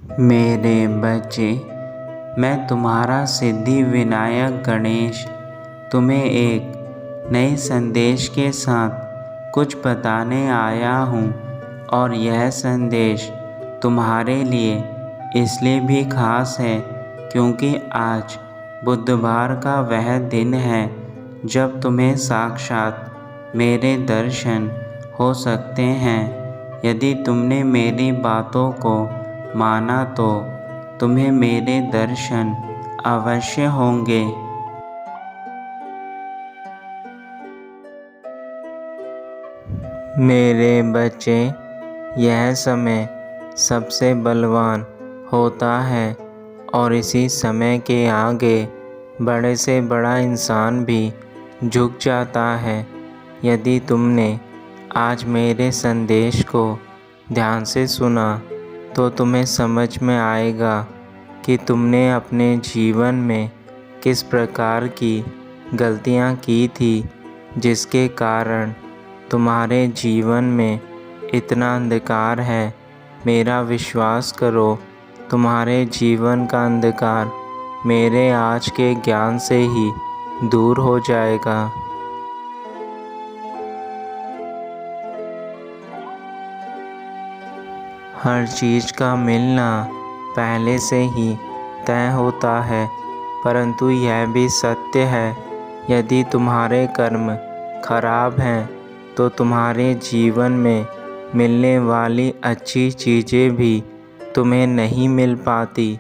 मेरे बच्चे, मैं तुम्हारा सिद्धि विनायक गणेश तुम्हें एक नए संदेश के साथ कुछ बताने आया हूँ। और यह संदेश तुम्हारे लिए इसलिए भी खास है क्योंकि आज बुधवार का वह दिन है जब तुम्हें साक्षात मेरे दर्शन हो सकते हैं। यदि तुमने मेरी बातों को माना तो तुम्हें मेरे दर्शन अवश्य होंगे। मेरे बच्चे, यह समय सबसे बलवान होता है और इसी समय के आगे बड़े से बड़ा इंसान भी झुक जाता है। यदि तुमने आज मेरे संदेश को ध्यान से सुना तो तुम्हें समझ में आएगा कि तुमने अपने जीवन में किस प्रकार की गलतियां की थी जिसके कारण तुम्हारे जीवन में इतना अंधकार है। मेरा विश्वास करो, तुम्हारे जीवन का अंधकार मेरे आज के ज्ञान से ही दूर हो जाएगा। हर चीज़ का मिलना पहले से ही तय होता है, परंतु यह भी सत्य है, यदि तुम्हारे कर्म खराब हैं तो तुम्हारे जीवन में मिलने वाली अच्छी चीज़ें भी तुम्हें नहीं मिल पाती।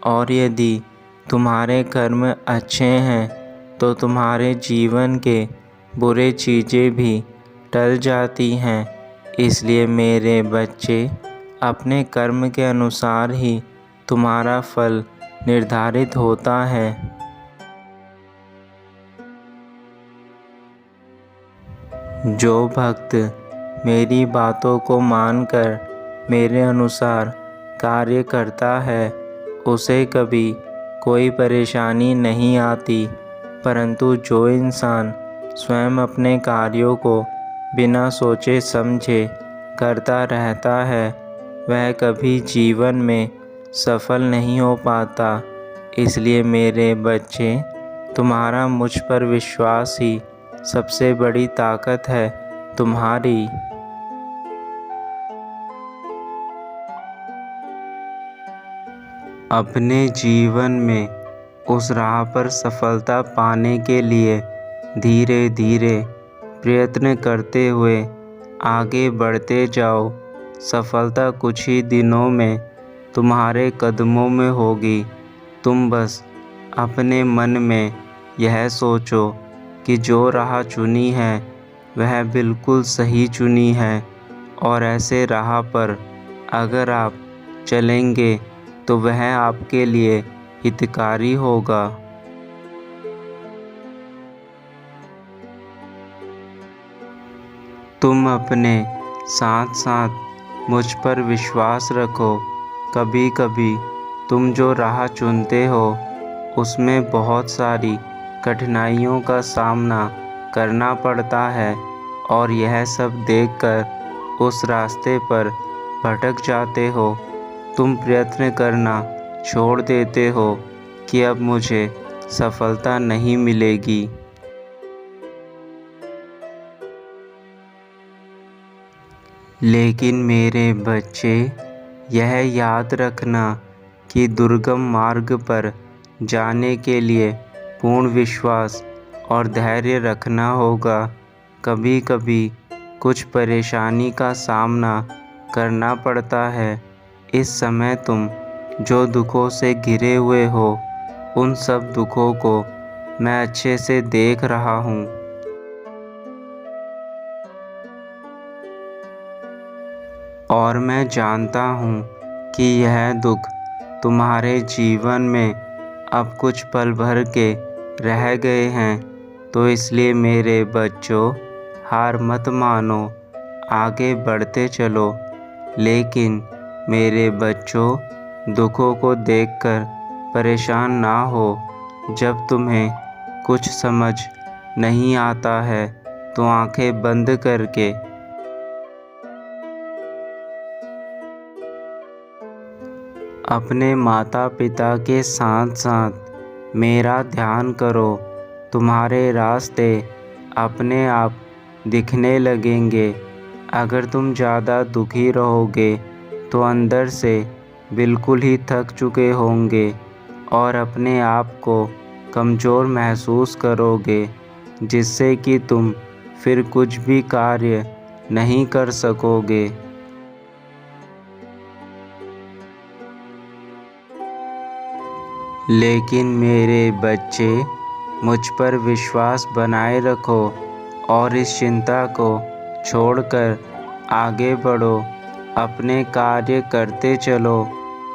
और यदि तुम्हारे कर्म अच्छे हैं तो तुम्हारे जीवन के बुरे चीज़ें भी टल जाती हैं। इसलिए मेरे बच्चे, अपने कर्म के अनुसार ही तुम्हारा फल निर्धारित होता है। जो भक्त मेरी बातों को मानकर मेरे अनुसार कार्य करता है उसे कभी कोई परेशानी नहीं आती, परंतु जो इंसान स्वयं अपने कार्यों को बिना सोचे समझे करता रहता है वह कभी जीवन में सफल नहीं हो पाता। इसलिए मेरे बच्चे, तुम्हारा मुझ पर विश्वास ही सबसे बड़ी ताकत है तुम्हारी। अपने जीवन में उस राह पर सफलता पाने के लिए धीरे धीरे प्रयत्न करते हुए आगे बढ़ते जाओ। सफलता कुछ ही दिनों में तुम्हारे कदमों में होगी। तुम बस अपने मन में यह सोचो कि जो राह चुनी है वह बिल्कुल सही चुनी है, और ऐसे राह पर अगर आप चलेंगे तो वह आपके लिए हितकारी होगा। तुम अपने साथ साथ मुझ पर विश्वास रखो। कभी कभी तुम जो राह चुनते हो उसमें बहुत सारी कठिनाइयों का सामना करना पड़ता है, और यह सब देखकर उस रास्ते पर भटक जाते हो। तुम प्रयत्न करना छोड़ देते हो कि अब मुझे सफलता नहीं मिलेगी। लेकिन मेरे बच्चे, यह याद रखना कि दुर्गम मार्ग पर जाने के लिए पूर्ण विश्वास और धैर्य रखना होगा। कभी कभी कुछ परेशानी का सामना करना पड़ता है। इस समय तुम जो दुखों से घिरे हुए हो उन सब दुखों को मैं अच्छे से देख रहा हूँ। और मैं जानता हूँ कि यह दुख तुम्हारे जीवन में अब कुछ पल भर के रह गए हैं। तो इसलिए मेरे बच्चों, हार मत मानो, आगे बढ़ते चलो। लेकिन मेरे बच्चों, दुखों को देखकर परेशान ना हो। जब तुम्हें कुछ समझ नहीं आता है तो आंखें बंद करके अपने माता पिता के साथ साथ मेरा ध्यान करो। तुम्हारे रास्ते अपने आप दिखने लगेंगे। अगर तुम ज़्यादा दुखी रहोगे तो अंदर से बिल्कुल ही थक चुके होंगे और अपने आप को कमज़ोर महसूस करोगे, जिससे कि तुम फिर कुछ भी कार्य नहीं कर सकोगे। लेकिन मेरे बच्चे, मुझ पर विश्वास बनाए रखो और इस चिंता को छोड़कर आगे बढ़ो। अपने कार्य करते चलो।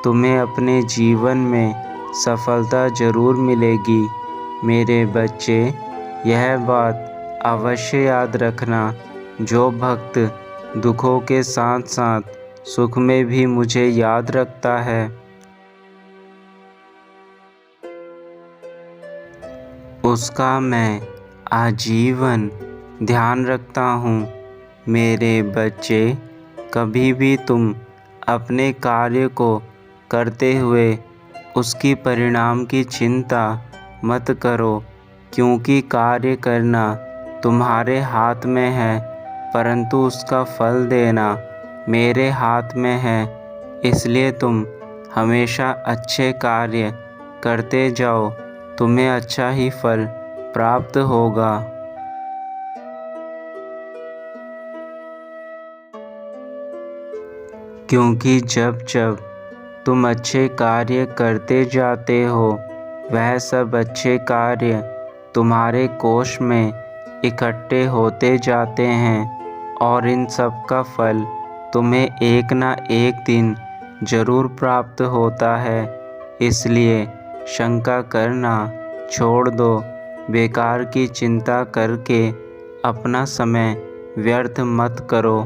तुम्हें अपने जीवन में सफलता ज़रूर मिलेगी। मेरे बच्चे, यह बात अवश्य याद रखना, जो भक्त दुखों के साथ साथ सुख में भी मुझे याद रखता है, उसका मैं आजीवन ध्यान रखता हूँ। मेरे बच्चे, कभी भी तुम अपने कार्य को करते हुए उसकी परिणाम की चिंता मत करो, क्योंकि कार्य करना तुम्हारे हाथ में है, परंतु उसका फल देना मेरे हाथ में है। इसलिए तुम हमेशा अच्छे कार्य करते जाओ, तुम्हें अच्छा ही फल प्राप्त होगा। क्योंकि जब जब तुम अच्छे कार्य करते जाते हो, वह सब अच्छे कार्य तुम्हारे कोष में इकट्ठे होते जाते हैं और इन सब का फल तुम्हें एक ना एक दिन जरूर प्राप्त होता है। इसलिए शंका करना छोड़ दो। बेकार की चिंता करके अपना समय व्यर्थ मत करो।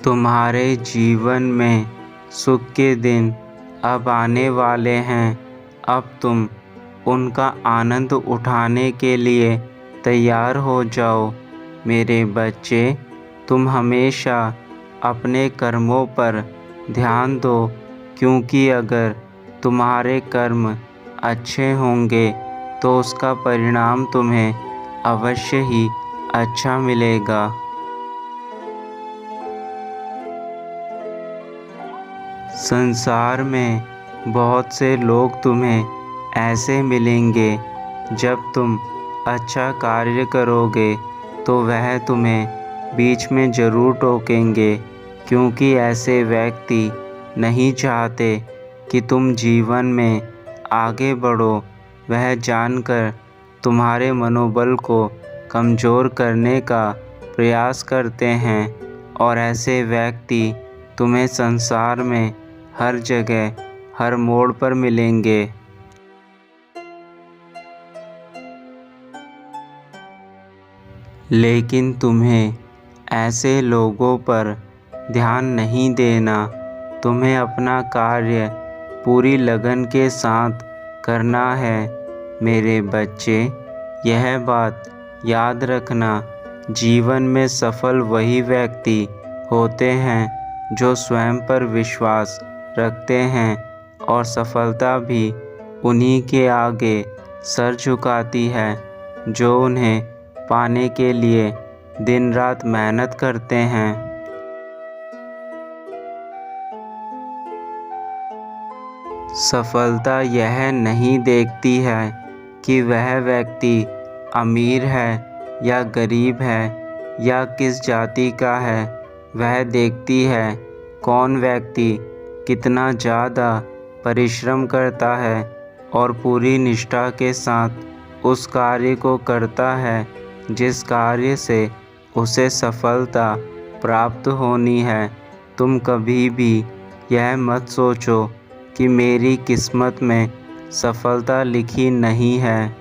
तुम्हारे जीवन में सुख के दिन अब आने वाले हैं। अब तुम उनका आनंद उठाने के लिए तैयार हो जाओ। मेरे बच्चे, तुम हमेशा अपने कर्मों पर ध्यान दो, क्योंकि अगर तुम्हारे कर्म अच्छे होंगे तो उसका परिणाम तुम्हें अवश्य ही अच्छा मिलेगा। संसार में बहुत से लोग तुम्हें ऐसे मिलेंगे, जब तुम अच्छा कार्य करोगे तो वह तुम्हें बीच में ज़रूर टोकेंगे, क्योंकि ऐसे व्यक्ति नहीं चाहते कि तुम जीवन में आगे बढ़ो। वह जानकर तुम्हारे मनोबल को कमज़ोर करने का प्रयास करते हैं, और ऐसे व्यक्ति तुम्हें संसार में हर जगह, हर मोड़ पर मिलेंगे। लेकिन तुम्हें ऐसे लोगों पर ध्यान नहीं देना। तुम्हें अपना कार्य पूरी लगन के साथ करना है। मेरे बच्चे, यह बात याद रखना, जीवन में सफल वही व्यक्ति होते हैं जो स्वयं पर विश्वास रखते हैं, और सफलता भी उन्हीं के आगे सर झुकाती है जो उन्हें पाने के लिए दिन रात मेहनत करते हैं। सफलता यह नहीं देखती है कि वह व्यक्ति अमीर है या गरीब है या किस जाति का है। वह देखती है कौन व्यक्ति कितना ज़्यादा परिश्रम करता है और पूरी निष्ठा के साथ उस कार्य को करता है जिस कार्य से उसे सफलता प्राप्त होनी है। तुम कभी भी यह मत सोचो कि मेरी किस्मत में सफलता लिखी नहीं है।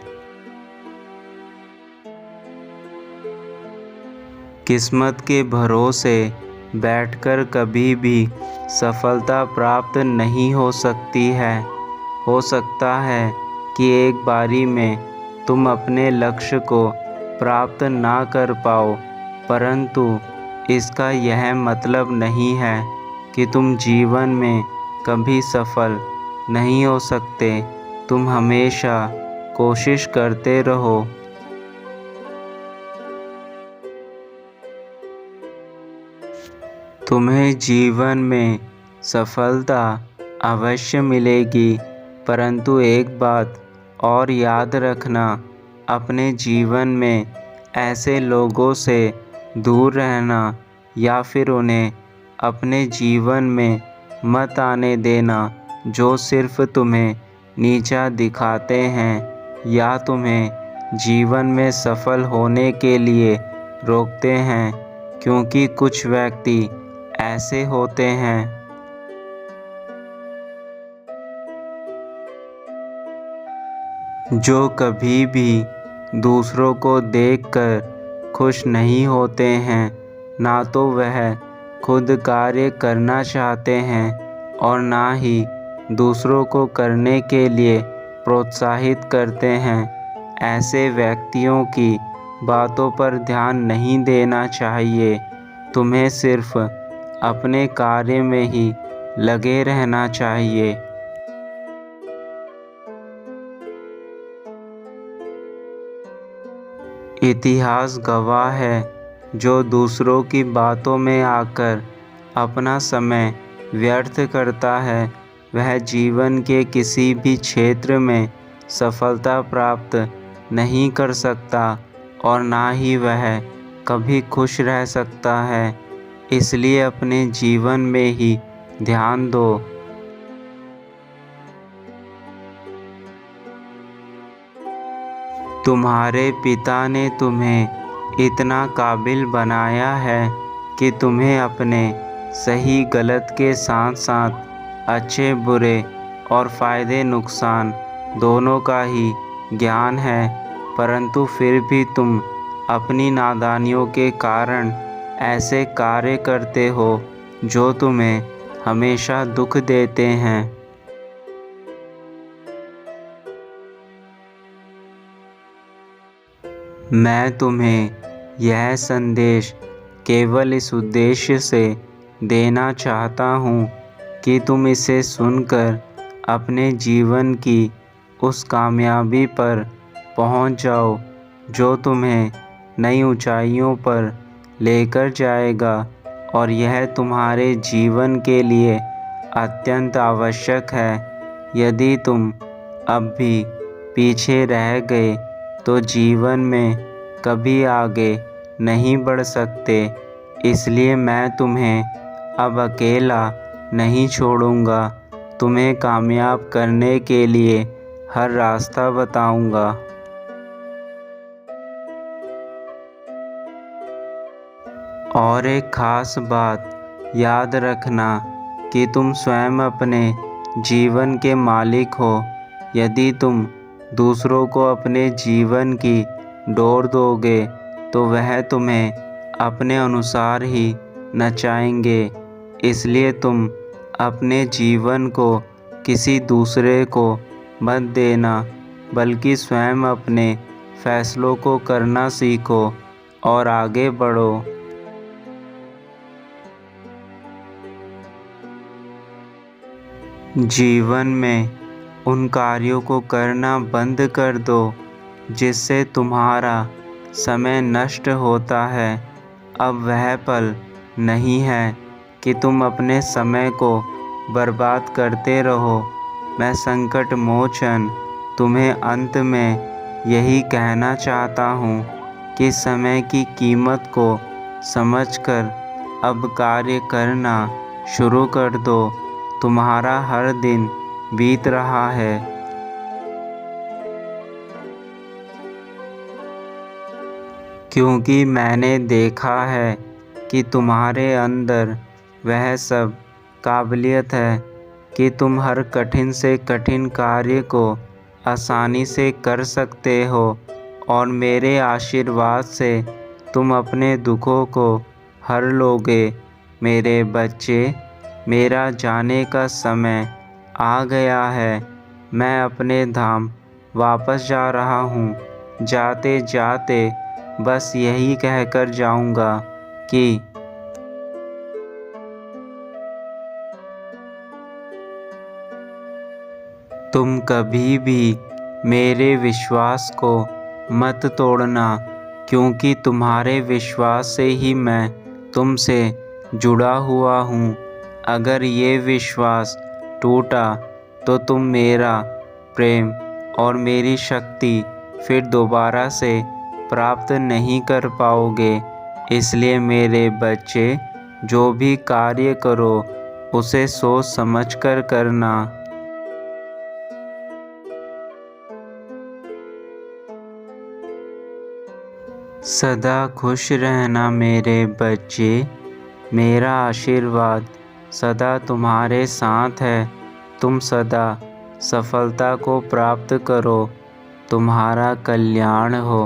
किस्मत के भरोसे बैठकर कभी भी सफलता प्राप्त नहीं हो सकती है। हो सकता है कि एक बारी में तुम अपने लक्ष्य को प्राप्त ना कर पाओ, परंतु इसका यह मतलब नहीं है कि तुम जीवन में कभी सफल नहीं हो सकते। तुम हमेशा कोशिश करते रहो। तुम्हें जीवन में सफलता अवश्य मिलेगी, परंतु एक बात और याद रखना, अपने जीवन में ऐसे लोगों से दूर रहना या फिर उन्हें अपने जीवन में मत आने देना जो सिर्फ तुम्हें नीचा दिखाते हैं या तुम्हें जीवन में सफल होने के लिए रोकते हैं, क्योंकि कुछ व्यक्ति ऐसे होते हैं जो कभी भी दूसरों को देखकर खुश नहीं होते हैं। ना तो वह खुद कार्य करना चाहते हैं और ना ही दूसरों को करने के लिए प्रोत्साहित करते हैं। ऐसे व्यक्तियों की बातों पर ध्यान नहीं देना चाहिए। तुम्हें सिर्फ अपने कार्य में ही लगे रहना चाहिए। इतिहास गवाह है, जो दूसरों की बातों में आकर अपना समय व्यर्थ करता है, वह जीवन के किसी भी क्षेत्र में सफलता प्राप्त नहीं कर सकता और ना ही वह कभी खुश रह सकता है। इसलिए अपने जीवन में ही ध्यान दो। तुम्हारे पिता ने तुम्हें इतना काबिल बनाया है कि तुम्हें अपने सही गलत के साथ साथ अच्छे बुरे और फ़ायदे नुकसान दोनों का ही ज्ञान है, परंतु फिर भी तुम अपनी नादानियों के कारण ऐसे कार्य करते हो जो तुम्हें हमेशा दुख देते हैं। मैं तुम्हें यह संदेश केवल इस उद्देश्य से देना चाहता हूँ कि तुम इसे सुनकर अपने जीवन की उस कामयाबी पर पहुँच जाओ जो तुम्हें नई ऊंचाइयों पर लेकर जाएगा, और यह तुम्हारे जीवन के लिए अत्यंत आवश्यक है। यदि तुम अब भी पीछे रह गए तो जीवन में कभी आगे नहीं बढ़ सकते। इसलिए मैं तुम्हें अब अकेला नहीं छोड़ूंगा। तुम्हें कामयाब करने के लिए हर रास्ता बताऊंगा। और एक ख़ास बात याद रखना कि तुम स्वयं अपने जीवन के मालिक हो। यदि तुम दूसरों को अपने जीवन की डोर दोगे तो वह तुम्हें अपने अनुसार ही नचाएंगे। इसलिए तुम अपने जीवन को किसी दूसरे को मत देना, बल्कि स्वयं अपने फैसलों को करना सीखो और आगे बढ़ो। जीवन में उन कार्यों को करना बंद कर दो जिससे तुम्हारा समय नष्ट होता है। अब वह पल नहीं है कि तुम अपने समय को बर्बाद करते रहो। मैं संकट मोचन तुम्हें अंत में यही कहना चाहता हूँ कि समय की कीमत को समझकर अब कार्य करना शुरू कर दो। तुम्हारा हर दिन बीत रहा है। क्योंकि मैंने देखा है कि तुम्हारे अंदर वह सब काबिलियत है कि तुम हर कठिन से कठिन कार्य को आसानी से कर सकते हो, और मेरे आशीर्वाद से तुम अपने दुखों को हर लोगे। मेरे बच्चे, मेरा जाने का समय आ गया है। मैं अपने धाम वापस जा रहा हूँ। जाते जाते बस यही कहकर जाऊँगा कि तुम कभी भी मेरे विश्वास को मत तोड़ना, क्योंकि तुम्हारे विश्वास से ही मैं तुमसे जुड़ा हुआ हूँ। अगर ये विश्वास टूटा तो तुम मेरा प्रेम और मेरी शक्ति फिर दोबारा से प्राप्त नहीं कर पाओगे। इसलिए मेरे बच्चे, जो भी कार्य करो उसे सोच समझ कर करना। सदा खुश रहना मेरे बच्चे। मेरा आशीर्वाद सदा तुम्हारे साथ है। तुम सदा सफलता को प्राप्त करो। तुम्हारा कल्याण हो।